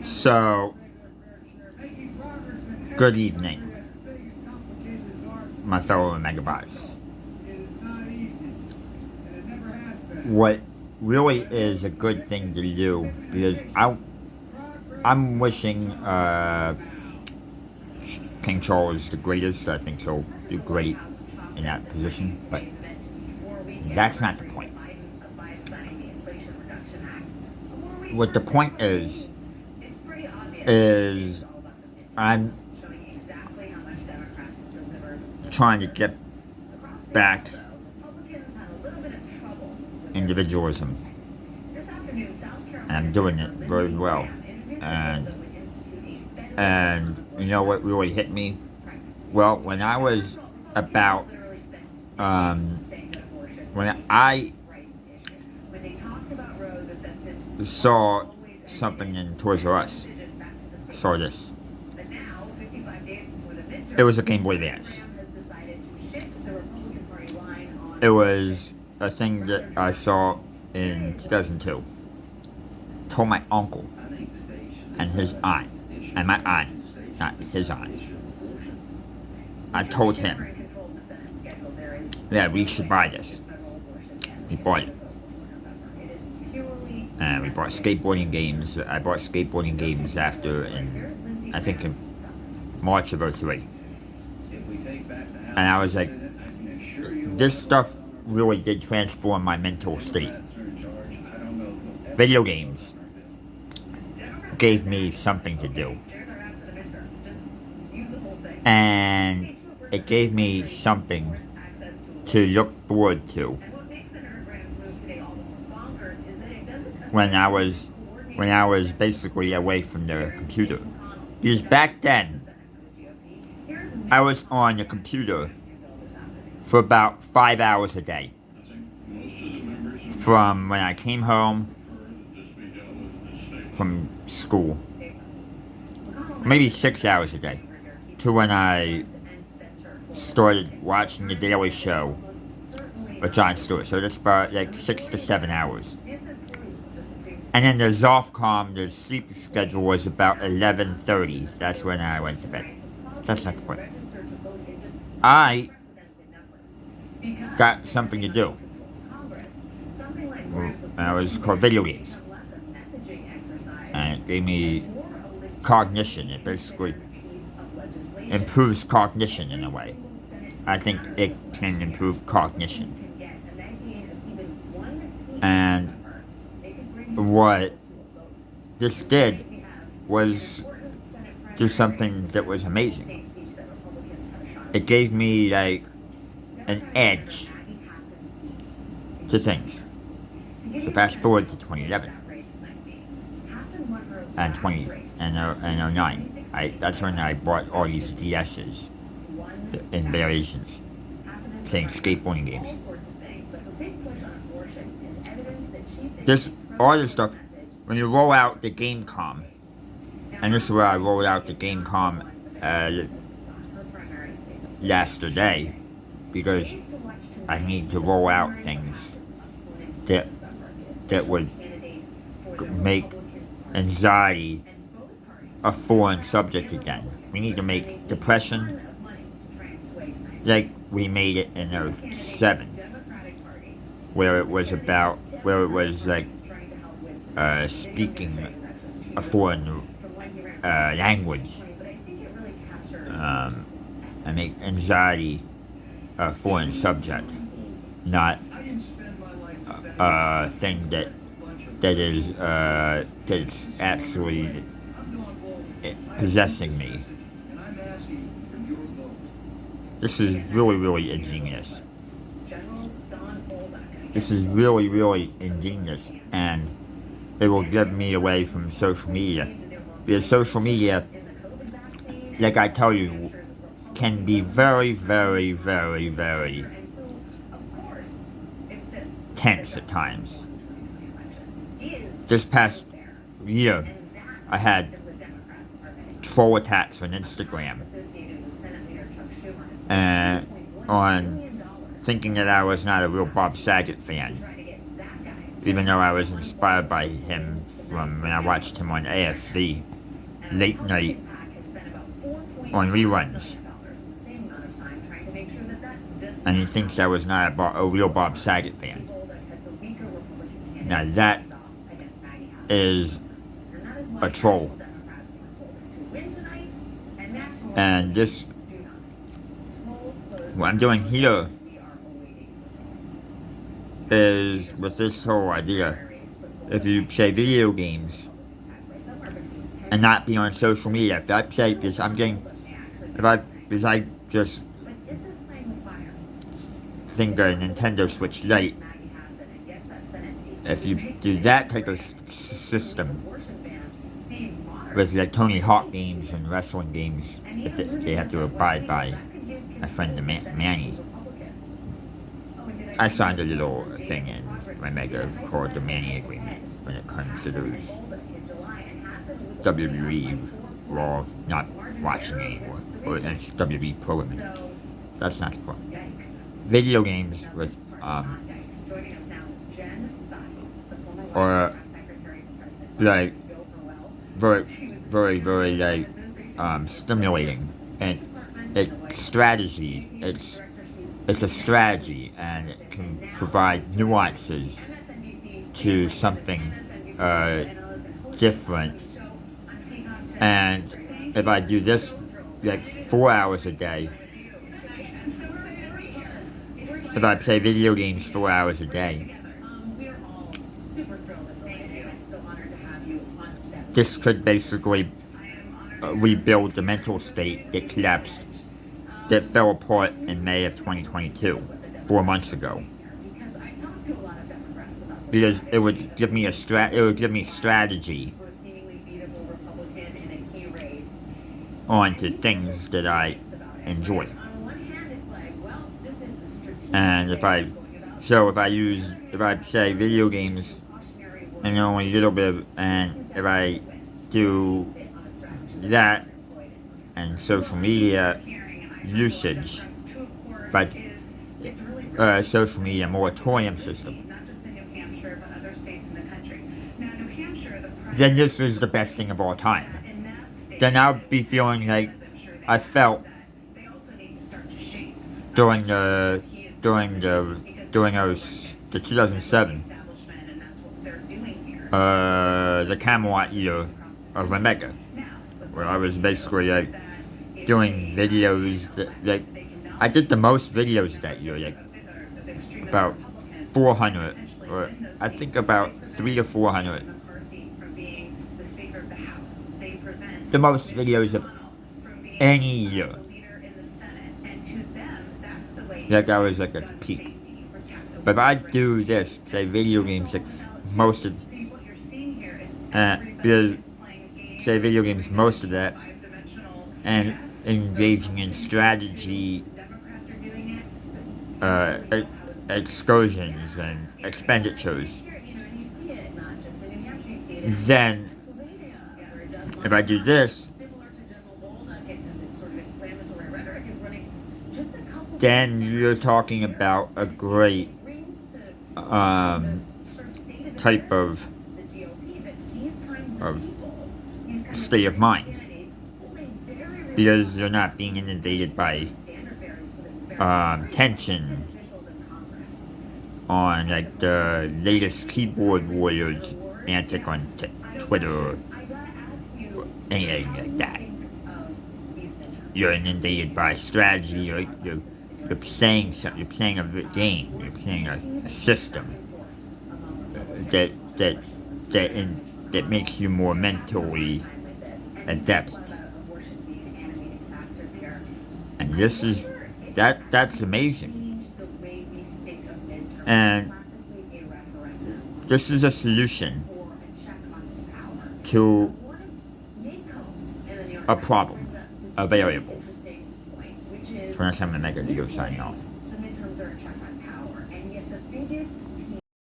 So, good evening, my fellow Reymega bots. What really is a good thing to do, because I'm wishing King Charles is the greatest. I think he'll do great in that position, but that's not the point. What the point is I'm trying to get back individualism, and I'm doing it very well. And you know what really hit me? Well, when I was about when I saw something in Toys R Us, saw this. It was a Game Boy Advance. It was a thing that I saw in 2002. Told my uncle and his aunt, and my aunt, not his aunt. I told him that we should buy this. We bought it. And we bought skateboarding games. I bought skateboarding games after, I think in March of '03. And I was like, this stuff really did transform my mental state. Video games gave me something to do. And it gave me something to look forward to when I was basically away from the computer. Because back then, I was on the computer for about 5 hours a day. From when I came home from school, maybe 6 hours a day, to when I started watching The Daily Show with Jon Stewart. So that's about like 6 to 7 hours. And then the Zofcom, the sleep schedule was about 11:30. That's when I went to bed. That's not the point. I got something to do. And it was called video games. And it gave me cognition. It basically improves cognition in a way. I think it can improve cognition. And what this did was do something that was amazing. It gave me like an edge to things. So fast forward to 2011 and 09. That's when I bought all these DSs in variations, playing skateboarding games. All this stuff, when you roll out the Gamecom, and this is where I rolled out the Gamecom yesterday, because I need to roll out things that would make anxiety a foreign subject again. We need to make depression like we made it in '07, where it was like speaking a foreign language, and make anxiety a foreign subject, not a thing that's actually possessing me. This is really ingenious. This is really ingenious, and it will get me away from social media. Because social media, like I tell you, can be very tense at times. This past year, I had troll attacks on Instagram, on thinking that I was not a real Bob Saget fan, even though I was inspired by him from when I watched him on AFC late night on reruns. And he thinks I was not a real Bob Saget fan. Now that is a troll. And this, what I'm doing here is with this whole idea, if you play video games and not be on social media, if I play this, I'm getting, if I just think the Nintendo Switch Lite, if you do that type of system with like Tony Hawk games and wrestling games, they have to abide by my friend Manny. I signed a little thing in Reymega called the Manny Agreement when it comes to those WWE Raw not watching anymore, or it's WWE programming. That's not the problem. Video games with or like very like stimulating, and it's strategy. It's a strategy, and it can provide nuances to something different. And if I do this like 4 hours a day, if I play video games 4 hours a day, this could basically rebuild the mental state that collapsed, that fell apart in May of 2022, 4 months ago. Because it would give me strategy onto things that I enjoy. And if I say video games and only a little bit and if I do that and social media usage, but social media moratorium system, then this is the best thing of all time. Then I'll be feeling like I felt during the 2007 the Camelot year of Reymega, where I was basically like doing videos that I did the most videos that year, like about 400, or I think about 300 to 400. The most videos of any year. Like I was like at the peak. But if I do this, say video games, like most of, because say video games most of that, and engaging in strategy, excursions and expenditures, then if I do this, then you're talking about a great type of state of mind, because you're not being inundated by tension on like the latest keyboard warriors antic on Twitter or anything like that. You're inundated by strategy. You're playing something. You're playing a game. You're playing a system that makes you more mentally adept. And this is that's amazing. And this is a solution to a problem, a variable. For next time, I make a video signing off.